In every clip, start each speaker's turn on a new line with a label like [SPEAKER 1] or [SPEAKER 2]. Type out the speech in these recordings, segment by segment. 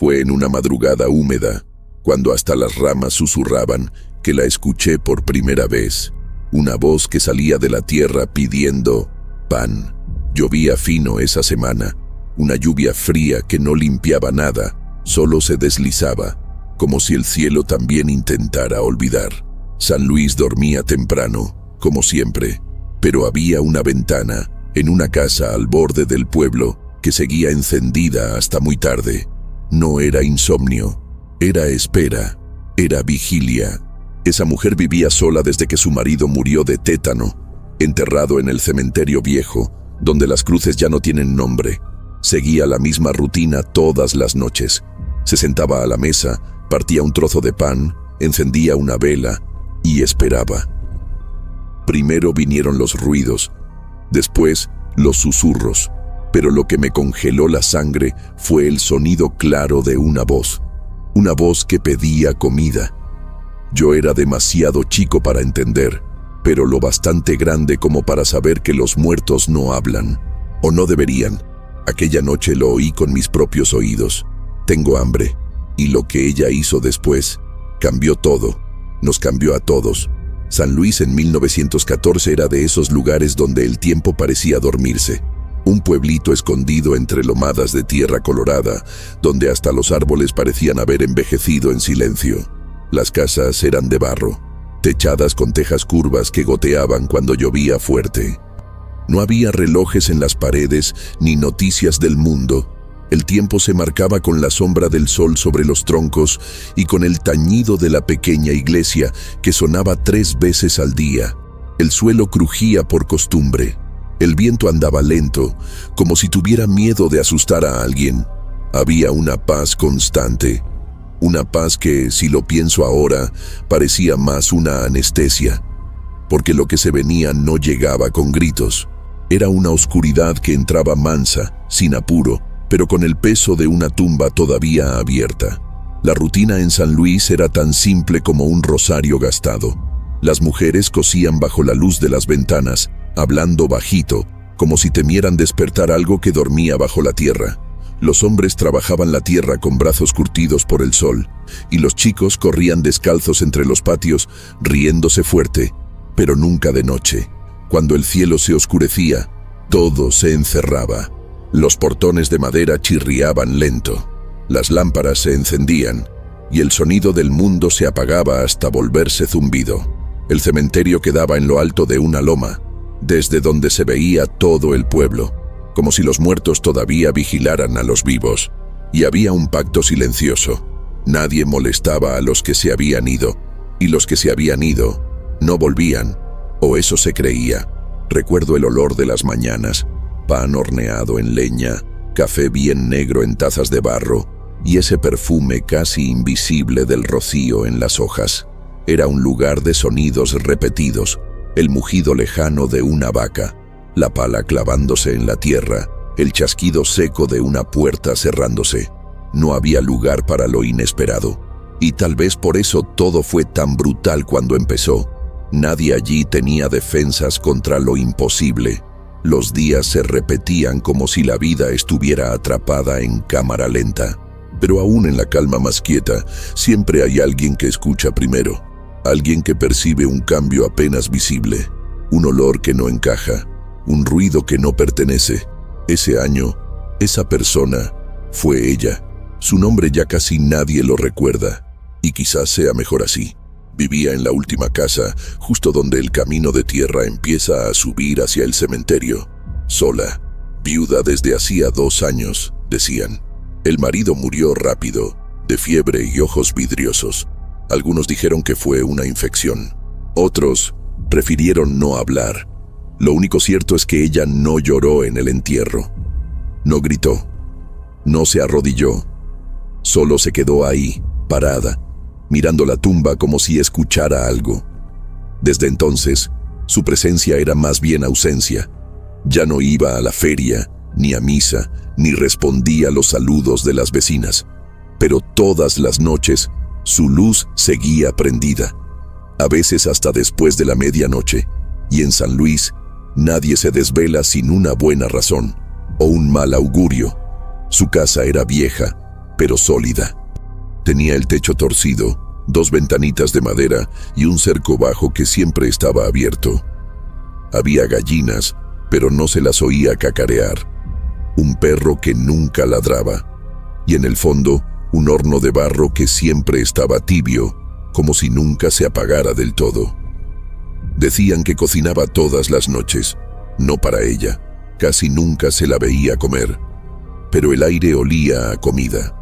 [SPEAKER 1] Fue en una madrugada húmeda, cuando hasta las ramas susurraban, que la escuché por primera vez. Una voz que salía de la tierra pidiendo pan. Llovía fino esa semana, una lluvia fría que no limpiaba nada, solo se deslizaba, como si el cielo también intentara olvidar. San Luis dormía temprano, como siempre, pero había una ventana, en una casa al borde del pueblo, que seguía encendida hasta muy tarde. No era insomnio, era espera, era vigilia. Esa mujer vivía sola desde que su marido murió de tétano, enterrado en el cementerio viejo, donde las cruces ya no tienen nombre. Seguía la misma rutina todas las noches. Se sentaba a la mesa, partía un trozo de pan, encendía una vela y esperaba. Primero vinieron los ruidos, después los susurros, pero lo que me congeló la sangre fue el sonido claro de una voz que pedía comida. Yo era demasiado chico para entender, pero lo bastante grande como para saber que los muertos no hablan, o no deberían. Aquella noche lo oí con mis propios oídos. Tengo hambre, y lo que ella hizo después cambió todo, nos cambió a todos. San Luis en 1914 era de esos lugares donde el tiempo parecía dormirse. Un pueblito escondido entre lomadas de tierra colorada, donde hasta los árboles parecían haber envejecido en silencio. Las casas eran de barro, techadas con tejas curvas que goteaban cuando llovía fuerte. No había relojes en las paredes ni noticias del mundo. El tiempo se marcaba con la sombra del sol sobre los troncos y con el tañido de la pequeña iglesia que sonaba 3 veces al día. El suelo crujía por costumbre. El viento andaba lento, como si tuviera miedo de asustar a alguien. Había una paz constante. Una paz que, si lo pienso ahora, parecía más una anestesia, porque lo que se venía no llegaba con gritos. Era una oscuridad que entraba mansa, sin apuro, pero con el peso de una tumba todavía abierta. La rutina en San Luis era tan simple como un rosario gastado. Las mujeres cosían bajo la luz de las ventanas, hablando bajito, como si temieran despertar algo que dormía bajo la tierra. Los hombres trabajaban la tierra con brazos curtidos por el sol, y los chicos corrían descalzos entre los patios, riéndose fuerte, pero nunca de noche. Cuando el cielo se oscurecía, todo se encerraba. Los portones de madera chirriaban lento, las lámparas se encendían, y el sonido del mundo se apagaba hasta volverse zumbido. El cementerio quedaba en lo alto de una loma, desde donde se veía todo el pueblo, como si los muertos todavía vigilaran a los vivos, y había un pacto silencioso. Nadie molestaba a los que se habían ido, y los que se habían ido no volvían, o eso se creía. Recuerdo el olor de las mañanas, pan horneado en leña, café bien negro en tazas de barro, y ese perfume casi invisible del rocío en las hojas. Era un lugar de sonidos repetidos, el mugido lejano de una vaca, la pala clavándose en la tierra, el chasquido seco de una puerta cerrándose. No había lugar para lo inesperado, y tal vez por eso todo fue tan brutal cuando empezó. Nadie allí tenía defensas contra lo imposible. Los días se repetían como si la vida estuviera atrapada en cámara lenta. Pero aún en la calma más quieta, siempre hay alguien que escucha primero, alguien que percibe un cambio apenas visible, un olor que no encaja, un ruido que no pertenece. Ese año, esa persona, fue ella. Su nombre ya casi nadie lo recuerda, y quizás sea mejor así. Vivía en la última casa, justo donde el camino de tierra empieza a subir hacia el cementerio. Sola, viuda desde hacía 2 años, decían. El marido murió rápido, de fiebre y ojos vidriosos. Algunos dijeron que fue una infección. Otros prefirieron no hablar. Lo único cierto es que ella no lloró en el entierro. No gritó. No se arrodilló. Solo se quedó ahí, parada, mirando la tumba como si escuchara algo. Desde entonces, su presencia era más bien ausencia. Ya no iba a la feria, ni a misa, ni respondía a los saludos de las vecinas. Pero todas las noches, su luz seguía prendida, a veces hasta después de la medianoche, y en San Luis, nadie se desvela sin una buena razón, o un mal augurio. Su casa era vieja, pero sólida. Tenía el techo torcido, 2 ventanitas de madera y un cerco bajo que siempre estaba abierto. Había gallinas, pero no se las oía cacarear. Un perro que nunca ladraba. Y en el fondo, un horno de barro que siempre estaba tibio, como si nunca se apagara del todo. Decían que cocinaba todas las noches, no para ella. Casi nunca se la veía comer. Pero el aire olía a comida.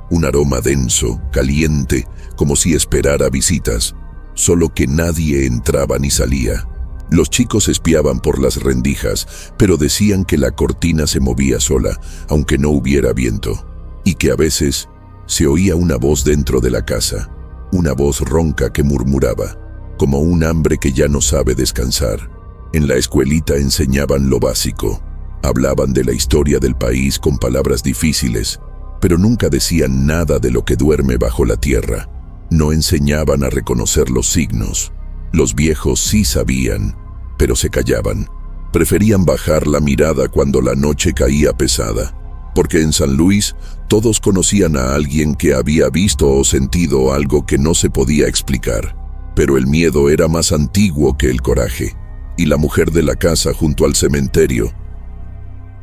[SPEAKER 1] Un aroma denso, caliente, como si esperara visitas, solo que nadie entraba ni salía. Los chicos espiaban por las rendijas, pero decían que la cortina se movía sola, aunque no hubiera viento, y que a veces se oía una voz dentro de la casa, una voz ronca que murmuraba, como un hambre que ya no sabe descansar. En la escuelita enseñaban lo básico, hablaban de la historia del país con palabras difíciles, pero nunca decían nada de lo que duerme bajo la tierra. No enseñaban a reconocer los signos. Los viejos sí sabían, pero se callaban. Preferían bajar la mirada cuando la noche caía pesada, porque en San Luis todos conocían a alguien que había visto o sentido algo que no se podía explicar. Pero el miedo era más antiguo que el coraje, y la mujer de la casa junto al cementerio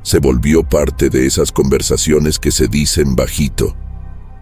[SPEAKER 1] se volvió parte de esas conversaciones que se dicen bajito.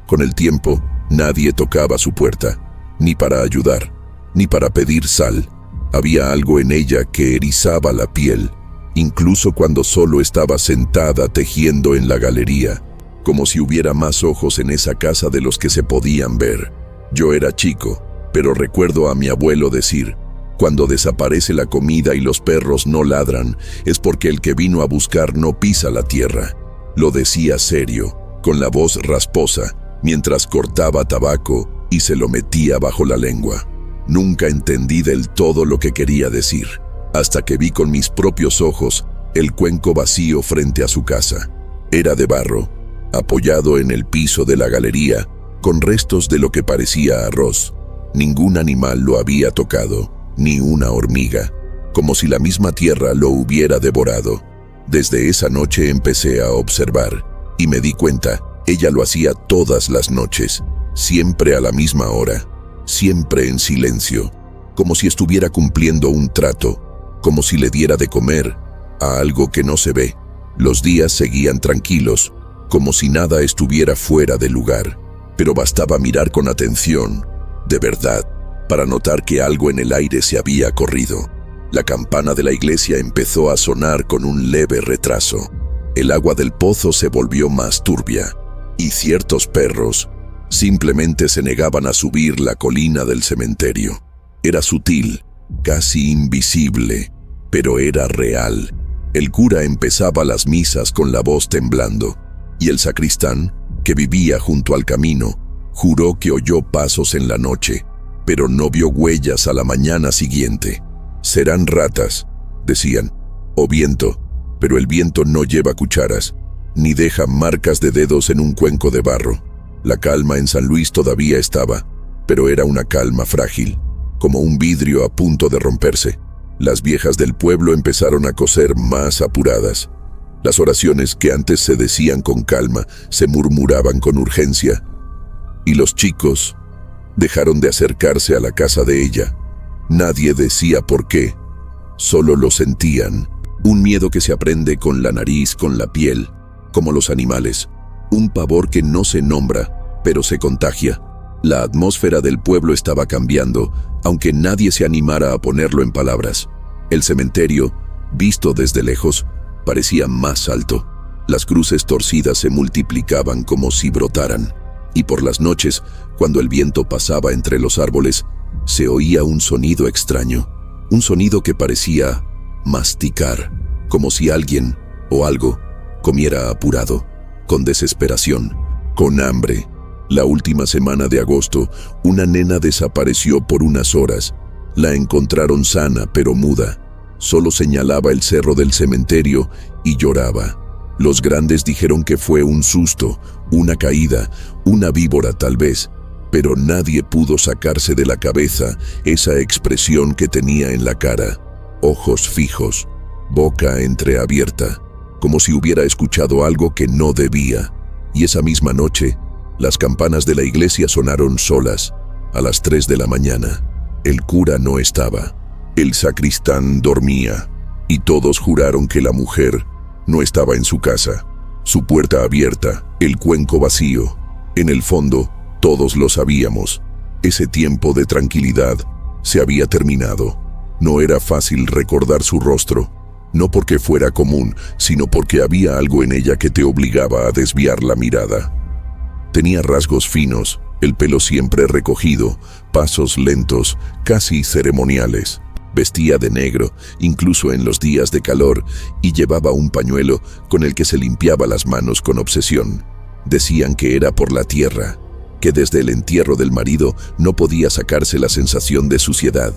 [SPEAKER 1] Con el tiempo, nadie tocaba su puerta, ni para ayudar, ni para pedir sal. Había algo en ella que erizaba la piel, incluso cuando solo estaba sentada tejiendo en la galería, como si hubiera más ojos en esa casa de los que se podían ver. Yo era chico, pero recuerdo a mi abuelo decir: cuando desaparece la comida y los perros no ladran, es porque el que vino a buscar no pisa la tierra. Lo decía serio, con la voz rasposa, mientras cortaba tabaco y se lo metía bajo la lengua. Nunca entendí del todo lo que quería decir, hasta que vi con mis propios ojos el cuenco vacío frente a su casa. Era de barro, apoyado en el piso de la galería, con restos de lo que parecía arroz. Ningún animal lo había tocado, ni una hormiga, como si la misma tierra lo hubiera devorado. Desde esa noche empecé a observar, y me di cuenta, ella lo hacía todas las noches, siempre a la misma hora, siempre en silencio, como si estuviera cumpliendo un trato, como si le diera de comer a algo que no se ve. Los días seguían tranquilos, como si nada estuviera fuera de lugar, pero bastaba mirar con atención, de verdad, para notar que algo en el aire se había corrido. La campana de la iglesia empezó a sonar con un leve retraso. El agua del pozo se volvió más turbia, y ciertos perros simplemente se negaban a subir la colina del cementerio. Era sutil, casi invisible, pero era real. El cura empezaba las misas con la voz temblando, y el sacristán, que vivía junto al camino, juró que oyó pasos en la noche, pero no vio huellas a la mañana siguiente. Serán ratas, decían, o viento, pero el viento no lleva cucharas, ni deja marcas de dedos en un cuenco de barro. La calma en San Luis todavía estaba, pero era una calma frágil, como un vidrio a punto de romperse. Las viejas del pueblo empezaron a coser más apuradas. Las oraciones que antes se decían con calma se murmuraban con urgencia, y los chicos dejaron de acercarse a la casa de ella. Nadie decía por qué, solo lo sentían. Un miedo que se aprende con la nariz, con la piel, como los animales. Un pavor que no se nombra, pero se contagia. La atmósfera del pueblo estaba cambiando, aunque nadie se animara a ponerlo en palabras. El cementerio, visto desde lejos, parecía más alto. Las cruces torcidas se multiplicaban como si brotaran. Y por las noches, cuando el viento pasaba entre los árboles, se oía un sonido extraño. Un sonido que parecía masticar, como si alguien o algo comiera apurado, con desesperación, con hambre. La última semana de agosto, una nena desapareció por unas horas. La encontraron sana pero muda. Solo señalaba el cerro del cementerio y lloraba. Los grandes dijeron que fue un susto, una caída, una víbora tal vez, pero nadie pudo sacarse de la cabeza esa expresión que tenía en la cara. Ojos fijos, boca entreabierta, como si hubiera escuchado algo que no debía. Y esa misma noche, Las campanas de la iglesia sonaron solas a las 3 de la mañana. El cura no estaba. El sacristán dormía y todos juraron que la mujer no estaba en su casa. Su puerta abierta, el cuenco vacío. En el fondo, todos lo sabíamos. Ese tiempo de tranquilidad se había terminado. No era fácil recordar su rostro, no porque fuera común, sino porque había algo en ella que te obligaba a desviar la mirada. Tenía rasgos finos, el pelo siempre recogido, pasos lentos, casi ceremoniales. Vestía de negro, incluso en los días de calor, y llevaba un pañuelo con el que se limpiaba las manos con obsesión. Decían que era por la tierra, que desde el entierro del marido no podía sacarse la sensación de suciedad.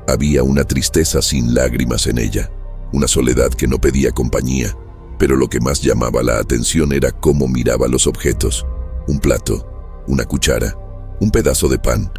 [SPEAKER 1] Había una tristeza sin lágrimas en ella, una soledad que no pedía compañía, pero lo que más llamaba la atención era cómo miraba los objetos. Un plato, una cuchara, un pedazo de pan.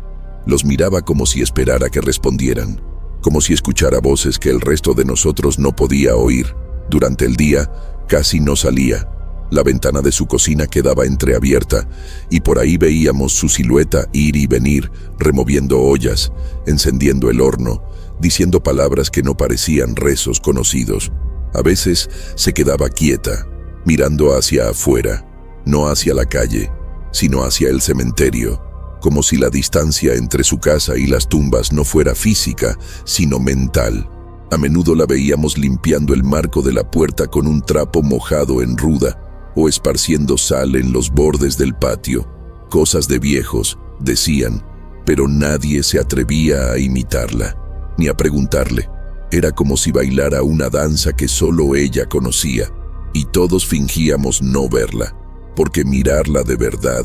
[SPEAKER 1] Los miraba como si esperara que respondieran, como si escuchara voces que el resto de nosotros no podía oír. Durante el día, casi no salía. La ventana de su cocina quedaba entreabierta y por ahí veíamos su silueta ir y venir, removiendo ollas, encendiendo el horno, diciendo palabras que no parecían rezos conocidos. A veces se quedaba quieta, mirando hacia afuera, no hacia la calle, sino hacia el cementerio, como si la distancia entre su casa y las tumbas no fuera física, sino mental. A menudo la veíamos limpiando el marco de la puerta con un trapo mojado en ruda, o esparciendo sal en los bordes del patio. Cosas de viejos, decían, pero nadie se atrevía a imitarla, ni a preguntarle. Era como si bailara una danza que solo ella conocía, y todos fingíamos no verla, porque mirarla de verdad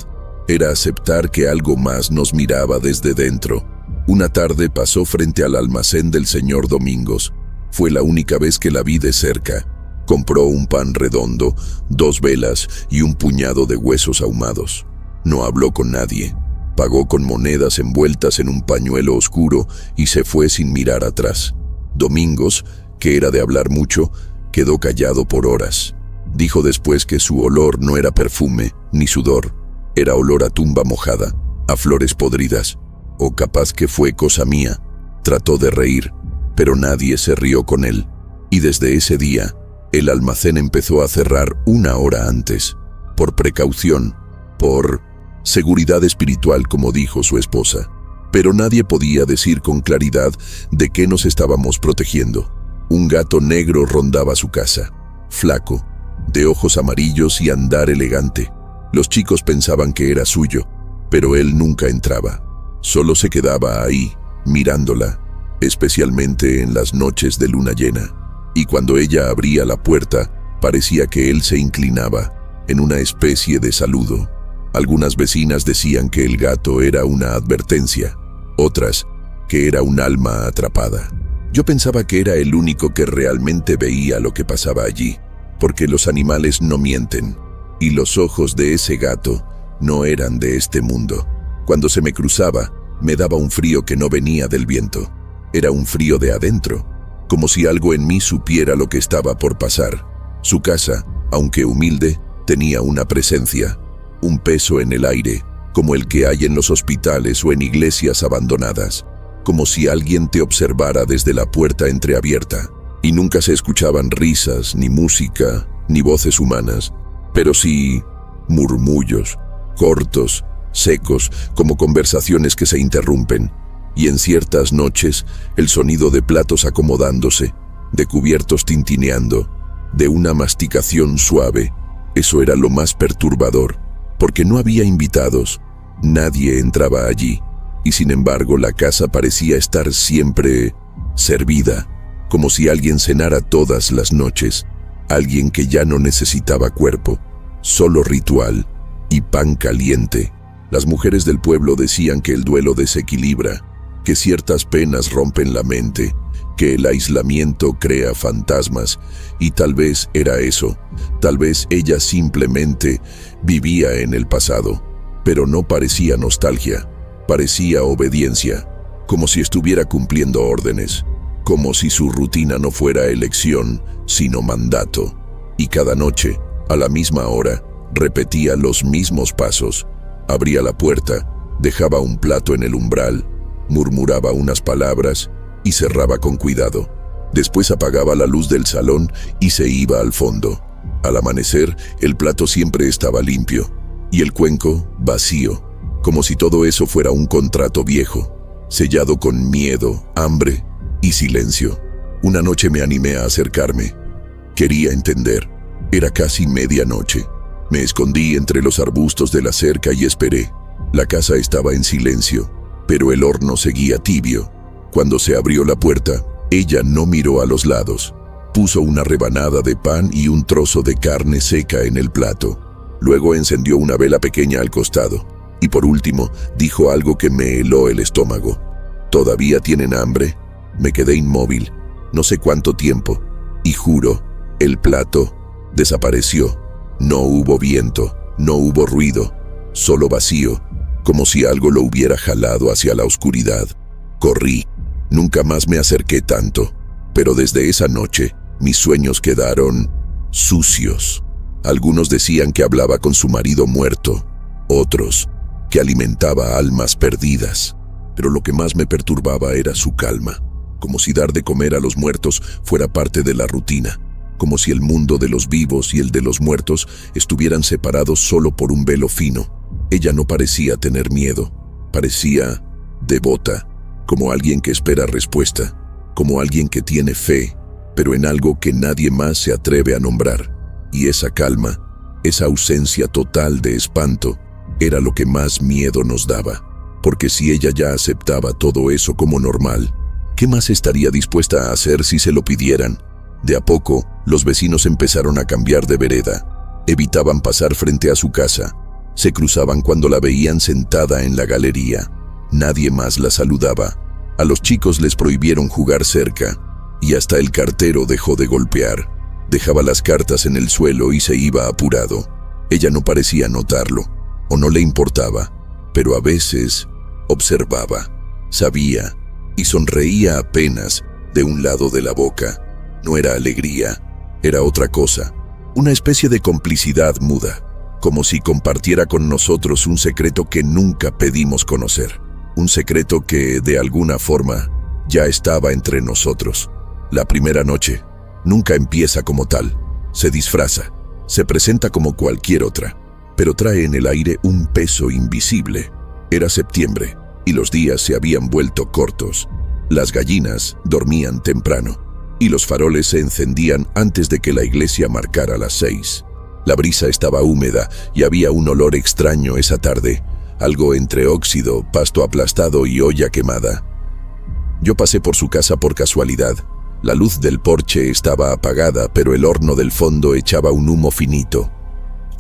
[SPEAKER 1] era aceptar que algo más nos miraba desde dentro. Una tarde pasó frente al almacén del señor Domingos. Fue la única vez que la vi de cerca. Compró un pan redondo, 2 velas y un puñado de huesos ahumados. No habló con nadie. Pagó con monedas envueltas en un pañuelo oscuro y se fue sin mirar atrás. Domingos, que era de hablar mucho, quedó callado por horas. Dijo después que su olor no era perfume ni sudor. Era olor a tumba mojada, a flores podridas, o capaz que fue cosa mía. Trató de reír, pero nadie se rió con él. Y desde ese día, el almacén empezó a cerrar 1 hora antes, por precaución, por seguridad espiritual, como dijo su esposa. Pero nadie podía decir con claridad de qué nos estábamos protegiendo. Un gato negro rondaba su casa, flaco, de ojos amarillos y andar elegante. Los chicos pensaban que era suyo, pero él nunca entraba. Solo se quedaba ahí, mirándola, especialmente en las noches de luna llena. Y cuando ella abría la puerta, parecía que él se inclinaba, en una especie de saludo. Algunas vecinas decían que el gato era una advertencia, otras que era un alma atrapada. Yo pensaba que era el único que realmente veía lo que pasaba allí, porque los animales no mienten, y los ojos de ese gato no eran de este mundo. Cuando se me cruzaba, me daba un frío que no venía del viento. Era un frío de adentro, como si algo en mí supiera lo que estaba por pasar. Su casa, aunque humilde, tenía una presencia, un peso en el aire, como el que hay en los hospitales o en iglesias abandonadas, como si alguien te observara desde la puerta entreabierta. Y nunca se escuchaban risas, ni música, ni voces humanas, pero sí murmullos, cortos, secos, como conversaciones que se interrumpen, y en ciertas noches el sonido de platos acomodándose, de cubiertos tintineando, de una masticación suave. Eso era lo más perturbador, porque no había invitados, nadie entraba allí, y sin embargo la casa parecía estar siempre servida, como si alguien cenara todas las noches, alguien que ya no necesitaba cuerpo, solo ritual y pan caliente. Las mujeres del pueblo decían que el duelo desequilibra, que ciertas penas rompen la mente, que el aislamiento crea fantasmas, y tal vez era eso, tal vez ella simplemente vivía en el pasado, pero no parecía nostalgia, parecía obediencia, como si estuviera cumpliendo órdenes, como si su rutina no fuera elección, sino mandato, y cada noche, a la misma hora, repetía los mismos pasos, Abría la puerta, dejaba un plato en el umbral, murmuraba unas palabras y cerraba con cuidado. Después apagaba la luz del salón y se iba al fondo. Al amanecer, el plato siempre estaba limpio y el cuenco vacío, como si todo eso fuera un contrato viejo, sellado con miedo, hambre y silencio. Una noche me animé a acercarme. Quería entender. Era casi medianoche. Me escondí entre los arbustos de la cerca y esperé. La casa estaba en silencio, pero el horno seguía tibio. Cuando se abrió la puerta, ella no miró a los lados. Puso una rebanada de pan y un trozo de carne seca en el plato. Luego encendió una vela pequeña al costado. Y por último, dijo algo que me heló el estómago. ¿Todavía tienen hambre? Me quedé inmóvil, no sé cuánto tiempo, y juro, el plato desapareció. No hubo viento, no hubo ruido, solo vacío, como si algo lo hubiera jalado hacia la oscuridad. Corrí, nunca más me acerqué tanto, pero desde esa noche mis sueños quedaron sucios. Algunos decían que hablaba con su marido muerto, otros que alimentaba almas perdidas, pero lo que más me perturbaba era su calma, como si dar de comer a los muertos fuera parte de la rutina, como si el mundo de los vivos y el de los muertos estuvieran separados solo por un velo fino. Ella no parecía tener miedo, parecía devota, como alguien que espera respuesta, como alguien que tiene fe, pero en algo que nadie más se atreve a nombrar. Y esa calma, esa ausencia total de espanto, era lo que más miedo nos daba, porque si ella ya aceptaba todo eso como normal, ¿qué más estaría dispuesta a hacer si se lo pidieran? De a poco, los vecinos empezaron a cambiar de vereda. Evitaban pasar frente a su casa. Se cruzaban cuando la veían sentada en la galería. Nadie más la saludaba. A los chicos les prohibieron jugar cerca, y hasta el cartero dejó de golpear. Dejaba las cartas en el suelo y se iba apurado. Ella no parecía notarlo, o no le importaba, pero a veces observaba, sabía, y sonreía apenas de un lado de la boca. No era alegría, era otra cosa, una especie de complicidad muda, como si compartiera con nosotros un secreto que nunca pedimos conocer, un secreto que, de alguna forma, ya estaba entre nosotros. La primera noche nunca empieza como tal, se disfraza, se presenta como cualquier otra, pero trae en el aire un peso invisible. Era septiembre, y los días se habían vuelto cortos. Las gallinas dormían temprano, y los faroles se encendían antes de que la iglesia marcara las 6. La brisa estaba húmeda y había un olor extraño esa tarde, algo entre óxido, pasto aplastado y olla quemada. Yo pasé por su casa por casualidad. La luz del porche estaba apagada, pero el horno del fondo echaba un humo finito.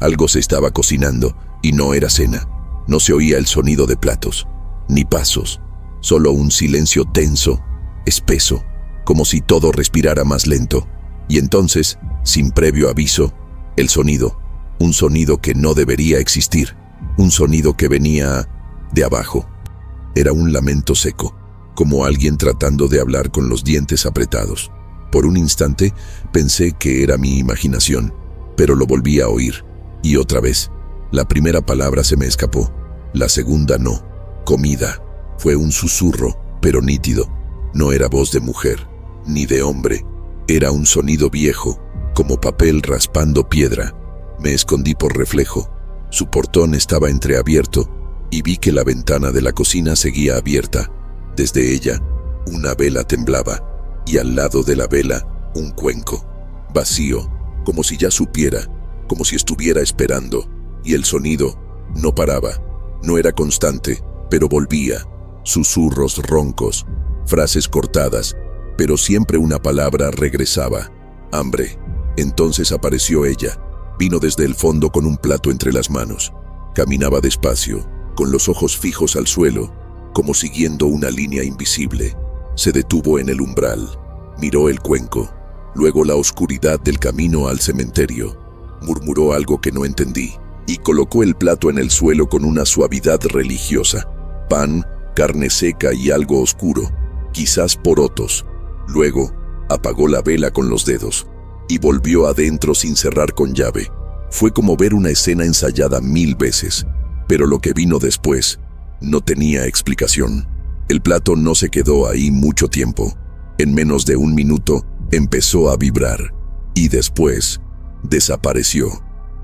[SPEAKER 1] Algo se estaba cocinando, y no era cena. No se oía el sonido de platos, ni pasos, solo un silencio tenso, espeso, como si todo respirara más lento. Y entonces, sin previo aviso, el sonido, un sonido que no debería existir, un sonido que venía de abajo. Era un lamento seco, como alguien tratando de hablar con los dientes apretados. Por un instante pensé que era mi imaginación, pero lo volví a oír. Y otra vez, la primera palabra se me escapó, la segunda no. Comida. Fue un susurro, pero nítido. No era voz de mujer, ni de hombre. Era un sonido viejo, como papel raspando piedra. Me escondí por reflejo. Su portón estaba entreabierto, y vi que la ventana de la cocina seguía abierta. Desde ella, una vela temblaba, y al lado de la vela, un cuenco, vacío, como si ya supiera, como si estuviera esperando, y el sonido no paraba, no era constante, pero volvía, susurros roncos, frases cortadas, pero siempre una palabra regresaba, hambre. Entonces apareció ella, vino desde el fondo con un plato entre las manos, caminaba despacio, con los ojos fijos al suelo, como siguiendo una línea invisible. Se detuvo en el umbral, miró el cuenco, luego la oscuridad del camino al cementerio. Murmuró algo que no entendí, y colocó el plato en el suelo con una suavidad religiosa. Pan, carne seca y algo oscuro, quizás porotos. Luego, apagó la vela con los dedos, y volvió adentro sin cerrar con llave. Fue como ver una escena ensayada 1000 veces. Pero lo que vino después no tenía explicación. El plato no se quedó ahí mucho tiempo. En menos de 1 minuto empezó a vibrar y después desapareció.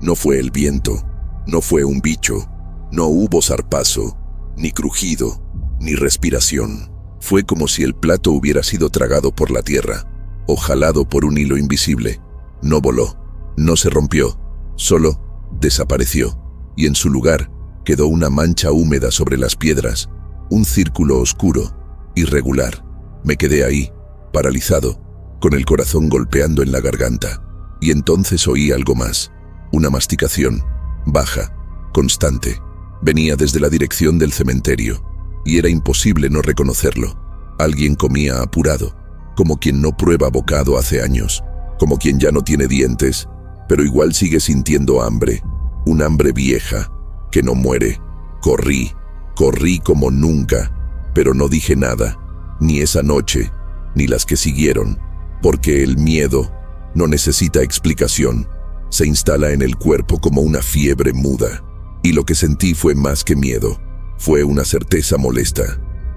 [SPEAKER 1] No fue el viento, no fue un bicho, no hubo zarpazo, ni crujido, ni respiración. Fue como si el plato hubiera sido tragado por la tierra o jalado por un hilo invisible. No voló, no se rompió, solo desapareció, y en su lugar quedó una mancha húmeda sobre las piedras, un círculo oscuro, irregular. Me quedé ahí, paralizado, con el corazón golpeando en la garganta, y entonces oí algo más, una masticación, baja, constante. Venía desde la dirección del cementerio, y era imposible no reconocerlo. Alguien comía apurado, como quien no prueba bocado hace años, como quien ya no tiene dientes, pero igual sigue sintiendo hambre, un hambre vieja, que no muere. Corrí como nunca, pero no dije nada, ni esa noche, ni las que siguieron, porque el miedo no necesita explicación, se instala en el cuerpo como una fiebre muda, y lo que sentí fue más que miedo, fue una certeza molesta,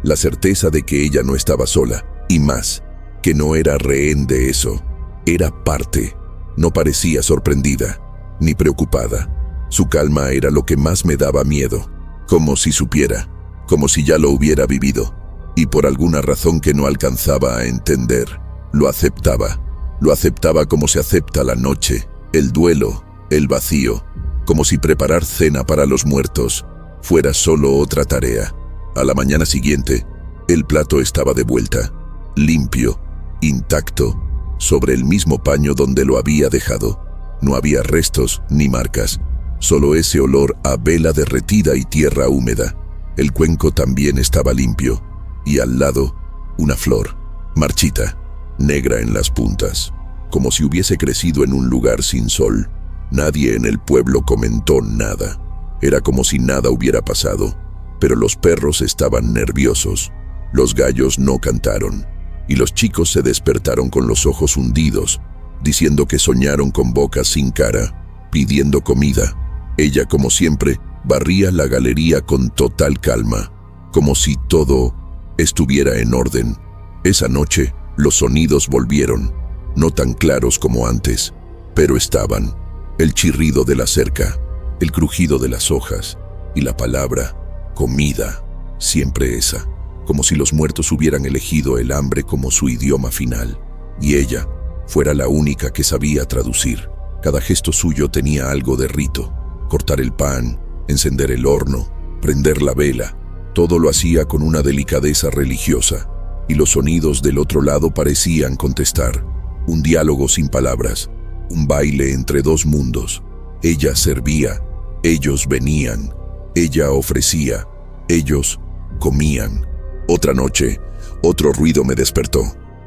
[SPEAKER 1] la certeza de que ella no estaba sola, y más, que no era rehén de eso, era parte. No parecía sorprendida, ni preocupada. Su calma era lo que más me daba miedo, como si supiera, como si ya lo hubiera vivido, y por alguna razón que no alcanzaba a entender, lo aceptaba como se acepta la noche, el duelo, el vacío, como si preparar cena para los muertos fuera solo otra tarea. A la mañana siguiente, el plato estaba de vuelta, limpio, intacto, sobre el mismo paño donde lo había dejado. No había restos ni marcas, solo ese olor a vela derretida y tierra húmeda. El cuenco también estaba limpio, y al lado, una flor, marchita, negra en las puntas, como si hubiese crecido en un lugar sin sol. Nadie en el pueblo comentó nada. Era como si nada hubiera pasado, pero los perros estaban nerviosos, los gallos no cantaron, y los chicos se despertaron con los ojos hundidos, diciendo que soñaron con bocas sin cara, pidiendo comida. Ella, como siempre, barría la galería con total calma, como si todo estuviera en orden. Esa noche, los sonidos volvieron, no tan claros como antes, pero estaban. El chirrido de la cerca, el crujido de las hojas y la palabra comida, siempre esa, como si los muertos hubieran elegido el hambre como su idioma final, y ella fuera la única que sabía traducir. Cada gesto suyo tenía algo de rito: cortar el pan, encender el horno, prender la vela. Todo lo hacía con una delicadeza religiosa, y los sonidos del otro lado parecían contestar. Un diálogo sin palabras, un baile entre dos mundos. Ella servía, ellos venían, ella ofrecía, ellos comían. Otra noche, otro ruido me despertó,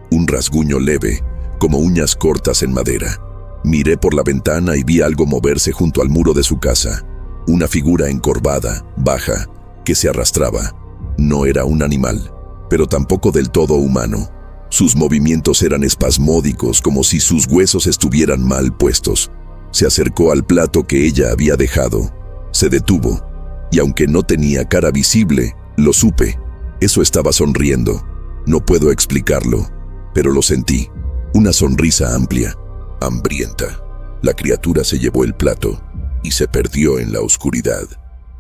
[SPEAKER 1] un rasguño leve, como uñas cortas en madera. Miré por la ventana y vi algo moverse junto al muro de su casa, una figura encorvada, baja, que se arrastraba. No era un animal, pero tampoco del todo humano. Sus movimientos eran espasmódicos, como si sus huesos estuvieran mal puestos. Se acercó al plato que ella había dejado. Se detuvo, y aunque no tenía cara visible, lo supe. Eso estaba sonriendo. No puedo explicarlo, pero lo sentí. Una sonrisa amplia, hambrienta. La criatura se llevó el plato y se perdió en la oscuridad.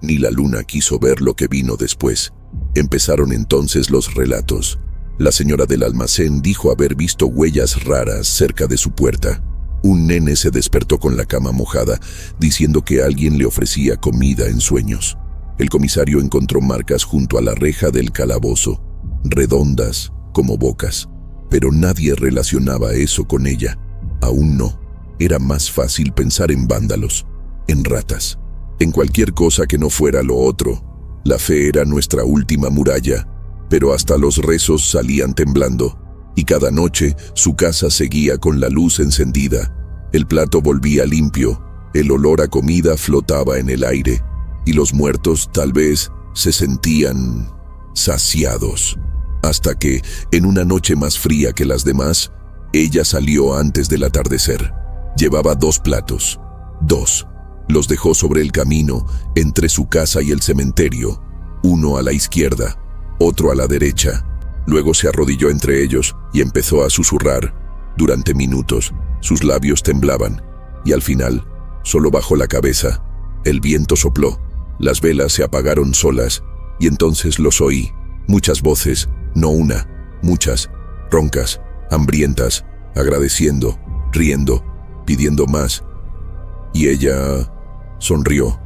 [SPEAKER 1] Ni la luna quiso ver lo que vino después. Empezaron entonces los relatos. La señora del almacén dijo haber visto huellas raras cerca de su puerta. Un nene se despertó con la cama mojada, diciendo que alguien le ofrecía comida en sueños. El comisario encontró marcas junto a la reja del calabozo, redondas como bocas, pero nadie relacionaba eso con ella. Aún no. Era más fácil pensar en vándalos, en ratas, en cualquier cosa que no fuera lo otro. La fe era nuestra última muralla, pero hasta los rezos salían temblando, y cada noche su casa seguía con la luz encendida. El plato volvía limpio, el olor a comida flotaba en el aire, y los muertos tal vez se sentían saciados. Hasta que, en una noche más fría que las demás, ella salió antes del atardecer. Llevaba 2 platos. 2. Los dejó sobre el camino, entre su casa y el cementerio, uno a la izquierda, otro a la derecha. Luego se arrodilló entre ellos y empezó a susurrar. Durante minutos, sus labios temblaban, y al final, solo bajó la cabeza. El viento sopló, las velas se apagaron solas, y entonces los oí. Muchas voces, no una, muchas, roncas, hambrientas, agradeciendo, riendo, pidiendo más. Y ella sonrió.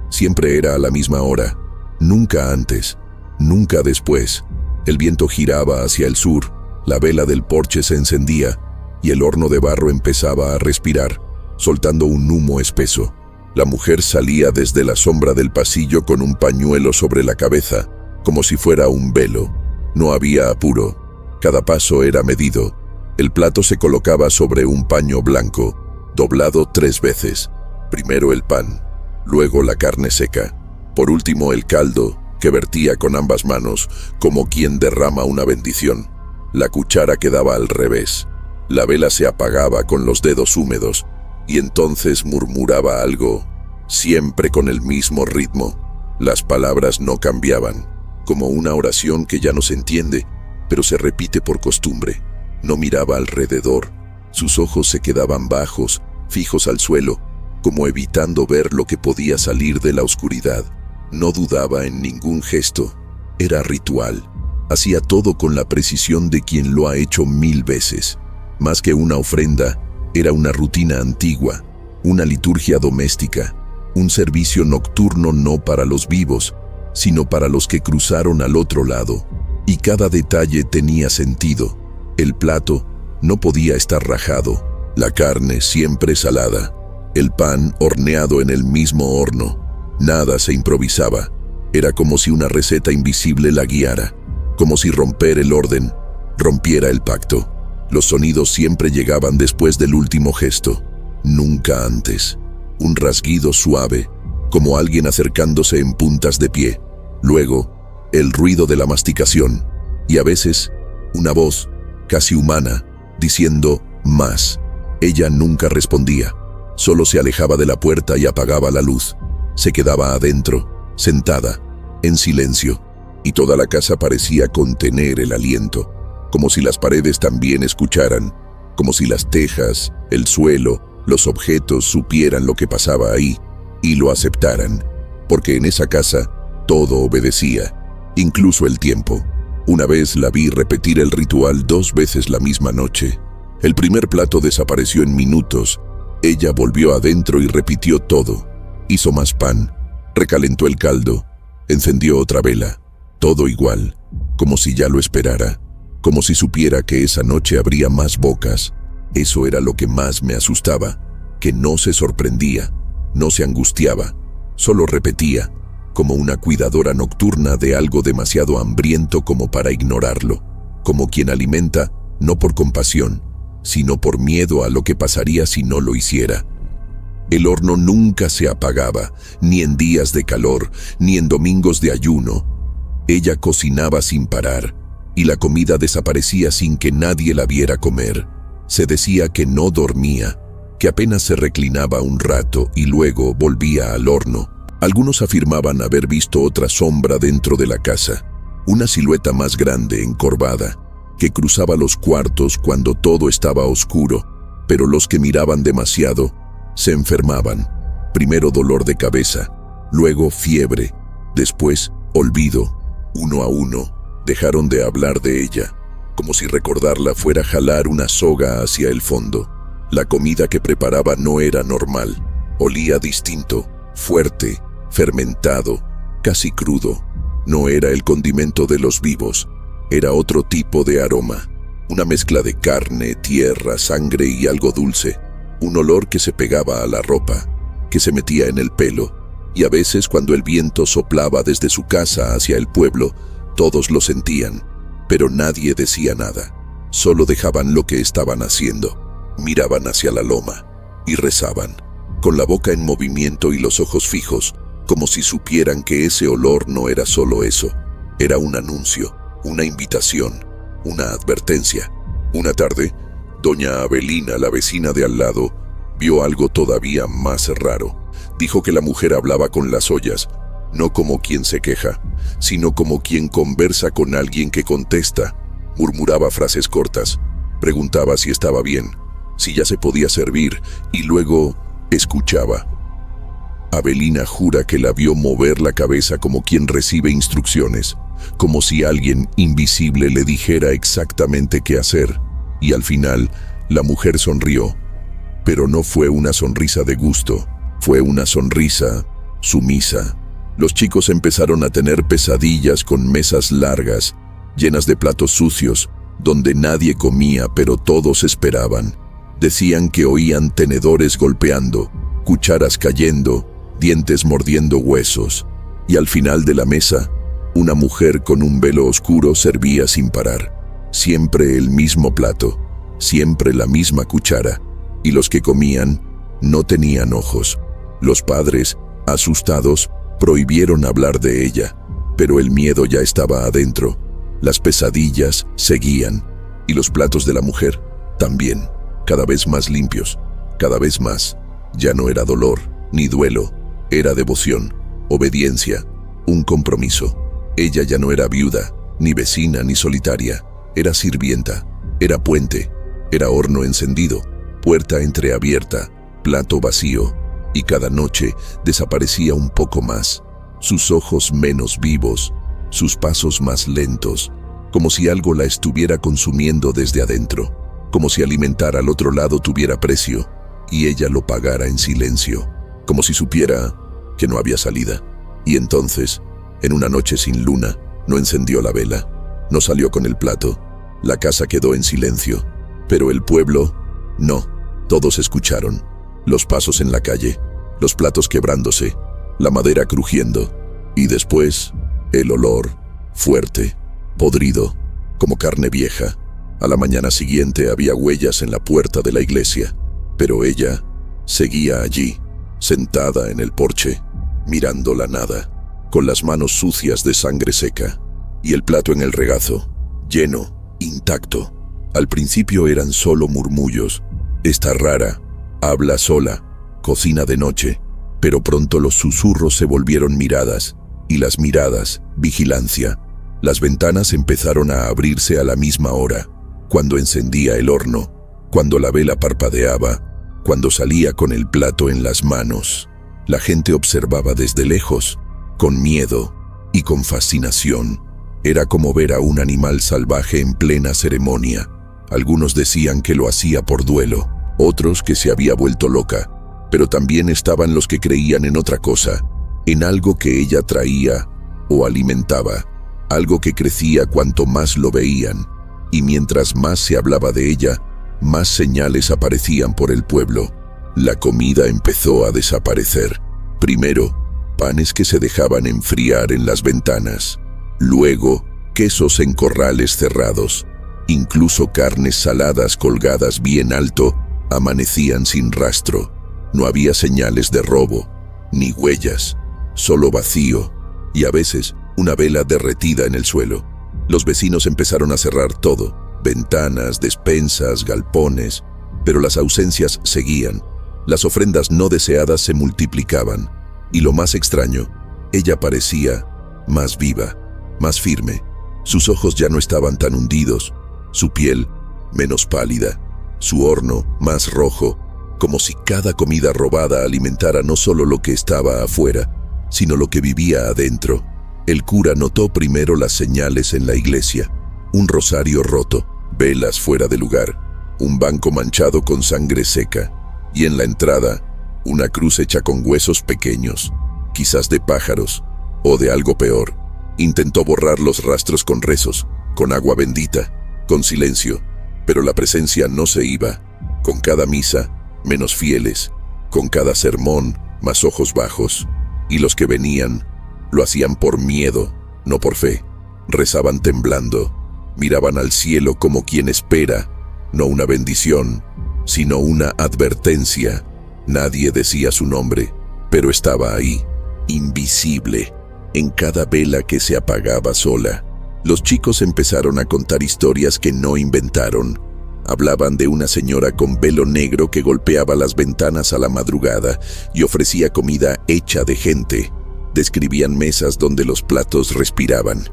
[SPEAKER 1] Siempre era a la misma hora, nunca antes, nunca después. El viento giraba hacia el sur, la vela del porche se encendía y el horno de barro empezaba a respirar, soltando un humo espeso. La mujer salía desde la sombra del pasillo con un pañuelo sobre la cabeza, como si fuera un velo. No había apuro. Cada paso era medido. El plato se colocaba sobre un paño blanco, doblado 3 veces. Primero el pan, luego la carne seca, por último el caldo, que vertía con ambas manos, como quien derrama una bendición. La cuchara quedaba al revés. La vela se apagaba con los dedos húmedos, y entonces murmuraba algo, siempre con el mismo ritmo. Las palabras no cambiaban, como una oración que ya no se entiende, pero se repite por costumbre. No miraba alrededor. Sus ojos se quedaban bajos, fijos al suelo, como evitando ver lo que podía salir de la oscuridad. No dudaba en ningún gesto. Era ritual. Hacía todo con la precisión de quien lo ha hecho 1000 veces. Más que una ofrenda, era una rutina antigua, una liturgia doméstica, un servicio nocturno no para los vivos, sino para los que cruzaron al otro lado. Y cada detalle tenía sentido. El plato no podía estar rajado, la carne siempre salada, el pan horneado en el mismo horno. Nada se improvisaba. Era como si una receta invisible la guiara, como si romper el orden rompiera el pacto. Los sonidos siempre llegaban después del último gesto, nunca antes. Un rasguido suave, como alguien acercándose en puntas de pie. Luego, el ruido de la masticación, y a veces, una voz, casi humana, diciendo más. Ella nunca respondía, solo se alejaba de la puerta y apagaba la luz. Se quedaba adentro, sentada, en silencio, y toda la casa parecía contener el aliento, como si las paredes también escucharan, como si las tejas, el suelo, los objetos supieran lo que pasaba ahí y lo aceptaran, porque en esa casa todo obedecía, incluso el tiempo. Una vez la vi repetir el ritual 2 veces la misma noche. El primer plato desapareció en minutos. Ella volvió adentro y repitió todo. Hizo más pan, recalentó el caldo, encendió otra vela. Todo igual, como si ya lo esperara, como si supiera que esa noche habría más bocas. Eso era lo que más me asustaba, que no se sorprendía, no se angustiaba, solo repetía, como una cuidadora nocturna de algo demasiado hambriento como para ignorarlo, como quien alimenta no por compasión, sino por miedo a lo que pasaría si no lo hiciera. El horno nunca se apagaba, ni en días de calor, ni en domingos de ayuno. Ella cocinaba sin parar, y la comida desaparecía sin que nadie la viera comer. Se decía que no dormía, que apenas se reclinaba un rato y luego volvía al horno. Algunos afirmaban haber visto otra sombra dentro de la casa, una silueta más grande, encorvada, que cruzaba los cuartos cuando todo estaba oscuro, pero los que miraban demasiado se enfermaban. Primero dolor de cabeza, luego fiebre, después olvido. Uno a uno dejaron de hablar de ella, como si recordarla fuera jalar una soga hacia el fondo. La comida que preparaba no era normal, olía distinto, fuerte, fermentado, casi crudo. No era el condimento de los vivos, era otro tipo de aroma, una mezcla de carne, tierra, sangre y algo dulce, un olor que se pegaba a la ropa, que se metía en el pelo, y a veces cuando el viento soplaba desde su casa hacia el pueblo, todos lo sentían, pero nadie decía nada, solo dejaban lo que estaban haciendo, miraban hacia la loma y rezaban, con la boca en movimiento y los ojos fijos, como si supieran que ese olor no era solo eso, era un anuncio, una invitación, una advertencia. Una tarde, doña Avelina, la vecina de al lado, vio algo todavía más raro. Dijo que la mujer hablaba con las ollas, no como quien se queja, sino como quien conversa con alguien que contesta. Murmuraba frases cortas, preguntaba si estaba bien, si ya se podía servir, y luego escuchaba. Avelina jura que la vio mover la cabeza como quien recibe instrucciones, como si alguien invisible le dijera exactamente qué hacer, y al final la mujer sonrió, pero no fue una sonrisa de gusto, fue una sonrisa sumisa. Los chicos empezaron a tener pesadillas con mesas largas, llenas de platos sucios, donde nadie comía pero todos esperaban. Decían que oían tenedores golpeando, cucharas cayendo, dientes mordiendo huesos, y al final de la mesa, una mujer con un velo oscuro servía sin parar. Siempre el mismo plato, siempre la misma cuchara, y los que comían no tenían ojos. Los padres, asustados, prohibieron hablar de ella, pero el miedo ya estaba adentro. Las pesadillas seguían, y los platos de la mujer también, cada vez más limpios, cada vez más. Ya no era dolor, ni duelo, era devoción, obediencia, un compromiso. Ella ya no era viuda, ni vecina, ni solitaria, era sirvienta, era puente, era horno encendido, puerta entreabierta, plato vacío, y cada noche desaparecía un poco más, sus ojos menos vivos, sus pasos más lentos, como si algo la estuviera consumiendo desde adentro, como si alimentar al otro lado tuviera precio, y ella lo pagara en silencio, como si supiera que no había salida. Y entonces, en una noche sin luna, no encendió la vela, no salió con el plato, la casa quedó en silencio, pero el pueblo, no, todos escucharon, los pasos en la calle, los platos quebrándose, la madera crujiendo, y después, el olor, fuerte, podrido, como carne vieja. A la mañana siguiente había huellas en la puerta de la iglesia, pero ella seguía allí, sentada en el porche, mirando la nada, con las manos sucias de sangre seca, y el plato en el regazo, lleno, intacto. Al principio eran solo murmullos. Está rara, habla sola, cocina de noche, pero pronto los susurros se volvieron miradas, y las miradas, vigilancia. Las ventanas empezaron a abrirse a la misma hora, cuando encendía el horno, cuando la vela parpadeaba, cuando salía con el plato en las manos. La gente observaba desde lejos, con miedo y con fascinación. Era como ver a un animal salvaje en plena ceremonia. Algunos decían que lo hacía por duelo, otros que se había vuelto loca, pero también estaban los que creían en otra cosa, en algo que ella traía o alimentaba, algo que crecía cuanto más lo veían, y mientras más se hablaba de ella, más señales aparecían por el pueblo. La comida empezó a desaparecer. Primero, panes que se dejaban enfriar en las ventanas. Luego, quesos en corrales cerrados. Incluso carnes saladas colgadas bien alto amanecían sin rastro. No había señales de robo, ni huellas, solo vacío, y a veces una vela derretida en el suelo. Los vecinos empezaron a cerrar todo, ventanas, despensas, galpones, pero las ausencias seguían. Las ofrendas no deseadas se multiplicaban, y lo más extraño, ella parecía más viva, más firme. Sus ojos ya no estaban tan hundidos, su piel menos pálida, su horno más rojo, como si cada comida robada alimentara no solo lo que estaba afuera, sino lo que vivía adentro. El cura notó primero las señales en la iglesia: un rosario roto, velas fuera de lugar, un banco manchado con sangre seca, y en la entrada, una cruz hecha con huesos pequeños, quizás de pájaros, o de algo peor. Intentó borrar los rastros con rezos, con agua bendita, con silencio, pero la presencia no se iba. Con cada misa, menos fieles, con cada sermón, más ojos bajos, y los que venían, lo hacían por miedo, no por fe. Rezaban temblando, miraban al cielo como quien espera, no una bendición, sino una advertencia. Nadie decía su nombre, pero estaba ahí, invisible, en cada vela que se apagaba sola. Los chicos empezaron a contar historias que no inventaron. Hablaban de una señora con velo negro que golpeaba las ventanas a la madrugada y ofrecía comida hecha de gente. Describían mesas donde los platos respiraban.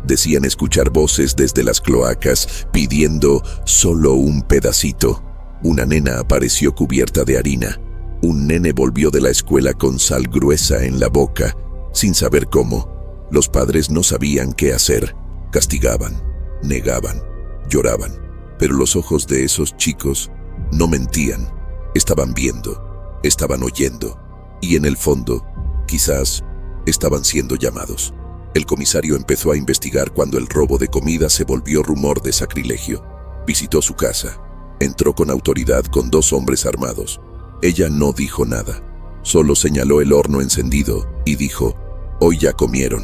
[SPEAKER 1] Decían escuchar voces desde las cloacas pidiendo solo un pedacito. Una nena apareció cubierta de harina. Un nene volvió de la escuela con sal gruesa en la boca, sin saber cómo. Los padres no sabían qué hacer. Castigaban, negaban, lloraban. Pero los ojos de esos chicos no mentían. Estaban viendo, estaban oyendo. Y en el fondo, quizás, estaban siendo llamados. El comisario empezó a investigar cuando el robo de comida se volvió rumor de sacrilegio. Visitó su casa. Entró con autoridad con 2 hombres armados. Ella no dijo nada. Solo señaló el horno encendido y dijo, «Hoy ya comieron».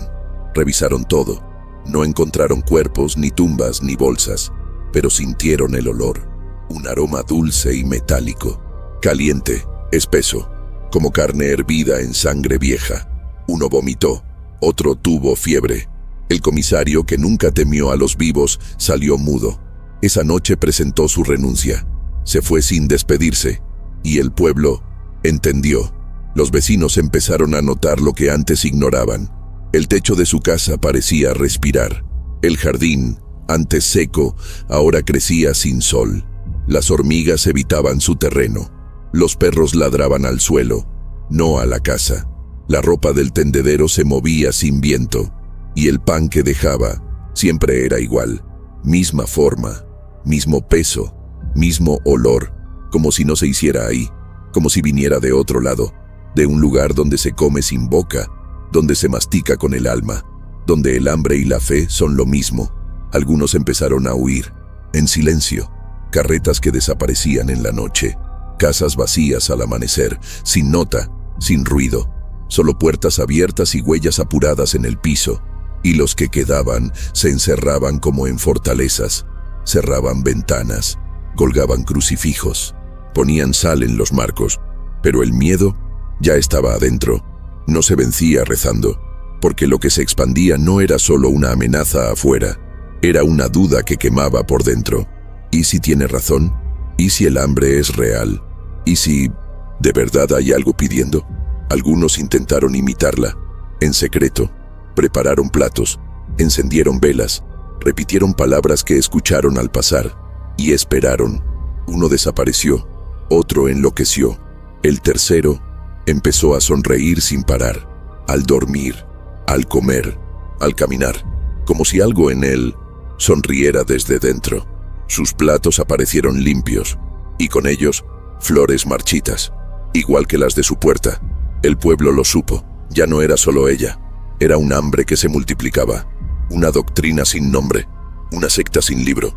[SPEAKER 1] Revisaron todo. No encontraron cuerpos, ni tumbas, ni bolsas, pero sintieron el olor. Un aroma dulce y metálico. Caliente, espeso, como carne hervida en sangre vieja. Uno vomitó. Otro tuvo fiebre. El comisario, que nunca temió a los vivos, salió mudo. Esa noche presentó su renuncia. Se fue sin despedirse. Y el pueblo entendió. Los vecinos empezaron a notar lo que antes ignoraban. El techo de su casa parecía respirar. El jardín, antes seco, ahora crecía sin sol. Las hormigas evitaban su terreno. Los perros ladraban al suelo, no a la casa. La ropa del tendedero se movía sin viento, y el pan que dejaba siempre era igual. Misma forma, mismo peso, mismo olor, como si no se hiciera ahí, como si viniera de otro lado, de un lugar donde se come sin boca, donde se mastica con el alma, donde el hambre y la fe son lo mismo. Algunos empezaron a huir, en silencio, carretas que desaparecían en la noche, casas vacías al amanecer, sin nota, sin ruido, solo puertas abiertas y huellas apuradas en el piso, y los que quedaban se encerraban como en fortalezas, cerraban ventanas, colgaban crucifijos, ponían sal en los marcos, pero el miedo ya estaba adentro, no se vencía rezando, porque lo que se expandía no era solo una amenaza afuera, era una duda que quemaba por dentro. ¿Y si tiene razón? ¿Y si el hambre es real? ¿Y si de verdad hay algo pidiendo? Algunos intentaron imitarla. En secreto, prepararon platos, encendieron velas, repitieron palabras que escucharon al pasar, y esperaron. Uno desapareció, otro enloqueció. El tercero empezó a sonreír sin parar, al dormir, al comer, al caminar, como si algo en él sonriera desde dentro. Sus platos aparecieron limpios, y con ellos flores marchitas, igual que las de su puerta. El pueblo lo supo, ya no era solo ella, era un hambre que se multiplicaba, una doctrina sin nombre, una secta sin libro,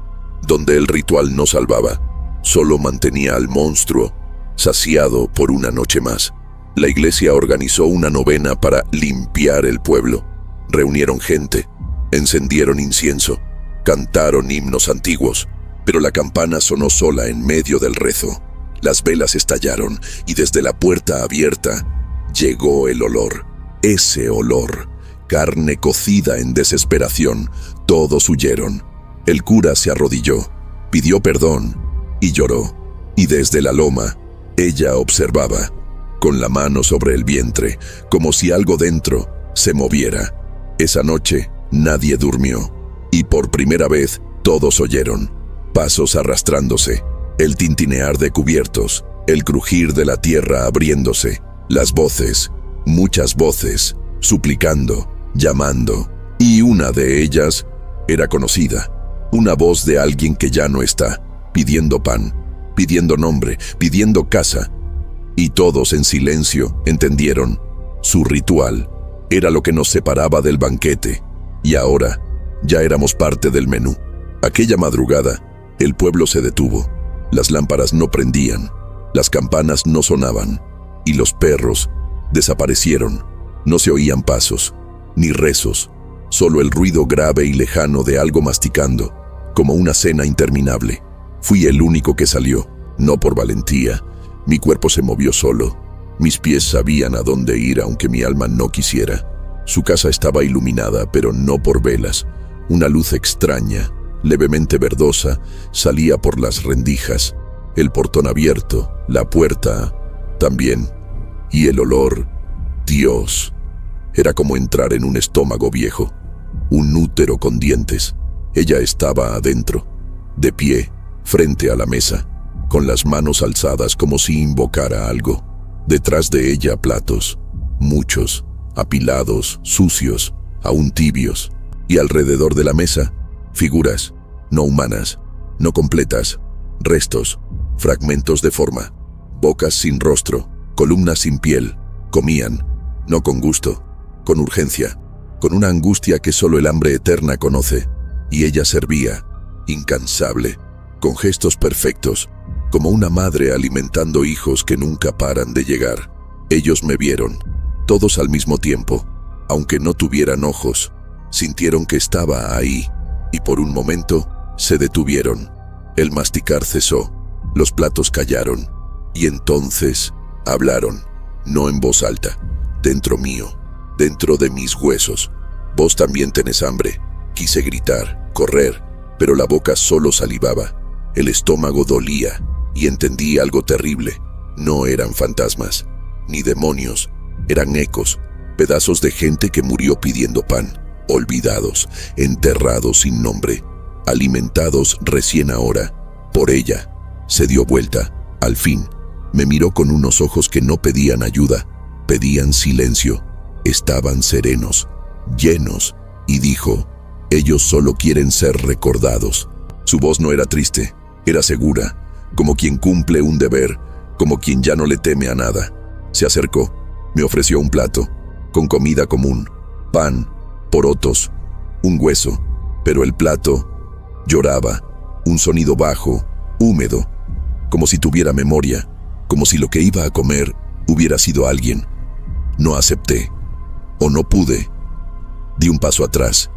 [SPEAKER 1] donde el ritual no salvaba, solo mantenía al monstruo saciado por una noche más. La iglesia organizó una novena para limpiar el pueblo. Reunieron gente, encendieron incienso, cantaron himnos antiguos, pero la campana sonó sola en medio del rezo. Las velas estallaron y desde la puerta abierta llegó el olor. Ese olor, carne cocida en desesperación. Todos huyeron. El cura se arrodilló, pidió perdón y lloró. Y desde la loma, ella observaba, con la mano sobre el vientre, como si algo dentro se moviera. Esa noche nadie durmió, y por primera vez todos oyeron. Pasos arrastrándose, el tintinear de cubiertos, el crujir de la tierra abriéndose, las voces, muchas voces, suplicando, llamando, y una de ellas era conocida, una voz de alguien que ya no está, pidiendo pan, pidiendo nombre, pidiendo casa. Y todos en silencio entendieron, su ritual era lo que nos separaba del banquete, y ahora ya éramos parte del menú. Aquella madrugada, el pueblo se detuvo, las lámparas no prendían, las campanas no sonaban, y los perros desaparecieron. No se oían pasos, ni rezos, solo el ruido grave y lejano de algo masticando, como una cena interminable. Fui el único que salió, no por valentía. Mi cuerpo se movió solo. Mis pies sabían a dónde ir aunque mi alma no quisiera. Su casa estaba iluminada, pero no por velas. Una luz extraña, levemente verdosa, salía por las rendijas, el portón abierto, la puerta también, y el olor, Dios, era como entrar en un estómago viejo, un útero con dientes. Ella estaba adentro, de pie, frente a la mesa, con las manos alzadas como si invocara algo. Detrás de ella platos, muchos, apilados, sucios, aún tibios, y alrededor de la mesa, figuras, no humanas, no completas, restos, fragmentos de forma, bocas sin rostro, columnas sin piel, comían, no con gusto, con urgencia, con una angustia que solo el hambre eterna conoce, y ella servía, incansable, con gestos perfectos, como una madre alimentando hijos que nunca paran de llegar. Ellos me vieron, todos al mismo tiempo, aunque no tuvieran ojos, sintieron que estaba ahí, y por un momento se detuvieron. El masticar cesó, los platos callaron, y entonces hablaron, no en voz alta, dentro mío, dentro de mis huesos. Vos también tenés hambre. Quise gritar, correr, pero la boca solo salivaba, el estómago dolía, y entendí algo terrible. No eran fantasmas, ni demonios, eran ecos, pedazos de gente que murió pidiendo pan, olvidados, enterrados sin nombre, alimentados recién ahora, por ella. Se dio vuelta, al fin, me miró con unos ojos que no pedían ayuda, pedían silencio, estaban serenos, llenos, y dijo, ellos solo quieren ser recordados. Su voz no era triste, era segura, como quien cumple un deber, como quien ya no le teme a nada. Se acercó, me ofreció un plato, con comida común, pan, porotos, un hueso, pero el plato lloraba, un sonido bajo, húmedo, como si tuviera memoria, como si lo que iba a comer hubiera sido alguien. No acepté, o no pude. Di un paso atrás,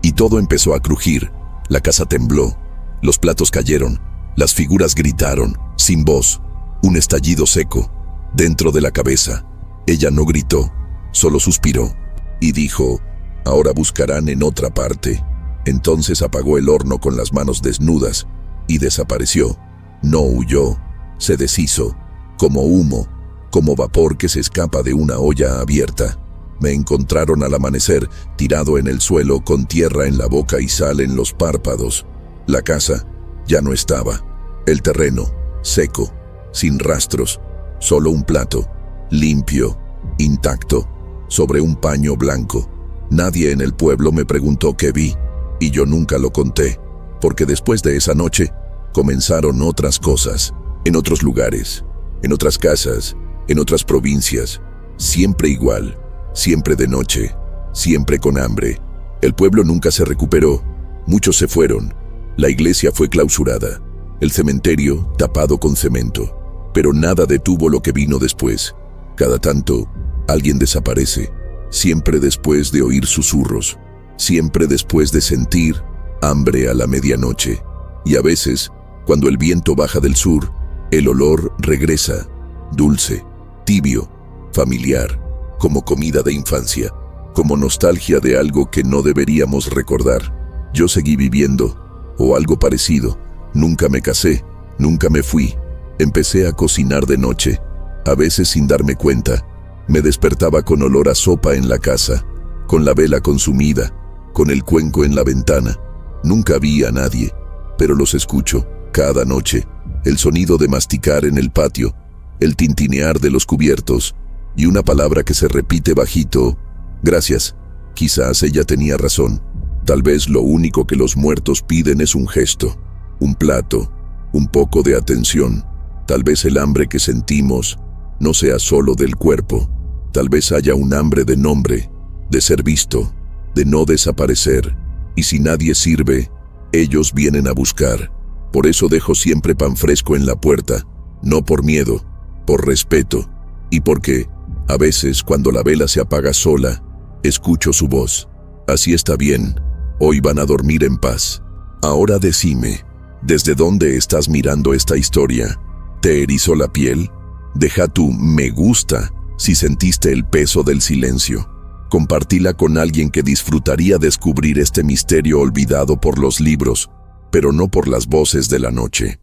[SPEAKER 1] y todo empezó a crujir. La casa tembló, los platos cayeron, las figuras gritaron, sin voz, un estallido seco, dentro de la cabeza. Ella no gritó, solo suspiró, y dijo, ahora buscarán en otra parte. Entonces apagó el horno con las manos desnudas, y desapareció. No huyó, se deshizo, como humo, como vapor que se escapa de una olla abierta. Me encontraron al amanecer, tirado en el suelo, con tierra en la boca y sal en los párpados. La casa ya no estaba. El terreno, seco, sin rastros, solo un plato, limpio, intacto, sobre un paño blanco. Nadie en el pueblo me preguntó qué vi, y yo nunca lo conté, porque después de esa noche comenzaron otras cosas, en otros lugares, en otras casas, en otras provincias, siempre igual, siempre de noche, siempre con hambre. El pueblo nunca se recuperó, muchos se fueron, la iglesia fue clausurada, el cementerio tapado con cemento, pero nada detuvo lo que vino después. Cada tanto, alguien desaparece, siempre después de oír susurros, siempre después de sentir hambre a la medianoche, y a veces, cuando el viento baja del sur, el olor regresa, dulce, tibio, familiar, como comida de infancia, como nostalgia de algo que no deberíamos recordar. Yo seguí viviendo, o algo parecido. Nunca me casé, nunca me fui. Empecé a cocinar de noche, a veces sin darme cuenta. Me despertaba con olor a sopa en la casa, con la vela consumida, con el cuenco en la ventana. Nunca vi a nadie, pero los escucho, cada noche. El sonido de masticar en el patio, el tintinear de los cubiertos, y una palabra que se repite bajito, gracias. Quizás ella tenía razón. Tal vez lo único que los muertos piden es un gesto, un plato, un poco de atención. Tal vez el hambre que sentimos no sea solo del cuerpo. Tal vez haya un hambre de nombre, de ser visto, de no desaparecer. Y si nadie sirve, ellos vienen a buscar. Por eso dejo siempre pan fresco en la puerta, no por miedo, por respeto, y porque, a veces, cuando la vela se apaga sola, escucho su voz. Así está bien, hoy van a dormir en paz. Ahora decime, ¿desde dónde estás mirando esta historia? ¿Te erizó la piel? Deja tu me gusta si sentiste el peso del silencio. Compartila con alguien que disfrutaría descubrir este misterio olvidado por los libros. pero no por las voces de la noche.